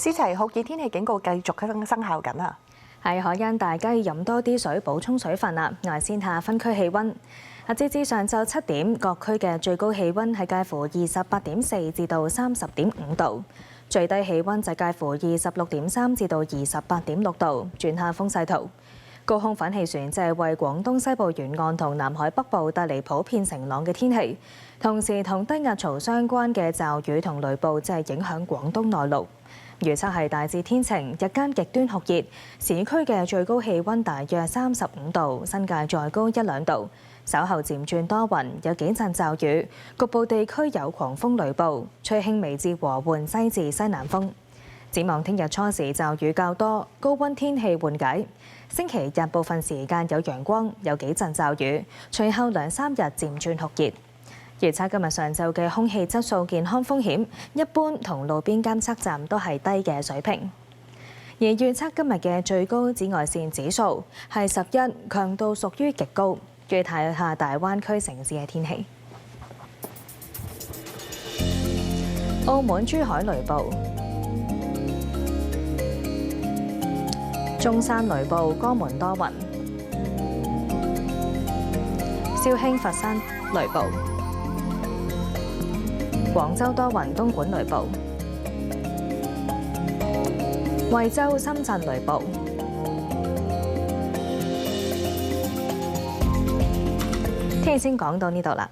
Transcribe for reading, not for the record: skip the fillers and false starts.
思齊，酷熱天氣警告繼續生效緊啊！係海欣，大家要飲多啲水，補充水分啦。我哋先睇下分區氣温。截至上晝7點，各區嘅最高氣温係介乎28.4至到30.5度，最低氣温就介乎26.3至到28.6度。轉下風勢圖，高空反氣旋就係為廣東西部沿岸同南海北部帶嚟普遍晴朗嘅天氣，同時同低壓槽相關嘅驟雨同雷暴就係影響廣東內陸。預測係大致天晴，日間極端酷熱，市區嘅最高氣温大約35度，新界再高1-2度。稍後漸轉多雲，有幾陣驟雨，局部地區有狂風雷暴，吹輕微至和緩西至西南風。展望聽日初時驟雨較多，高温天氣緩解。星期日部分時間有陽光，有幾陣驟雨，隨後2-3日漸轉酷熱。預測今日上晝嘅空氣質素健康風險一般，同路邊監測站都係低嘅水平。而預測今日嘅最高紫外線指數係11，強度屬於極高。要睇下大灣區城市嘅天氣。澳門珠海雷暴，中山雷暴，江門多雲，肇慶佛山雷暴，廣州多雲，東莞雷暴，惠州、深圳雷暴。聽日先講到呢度啦。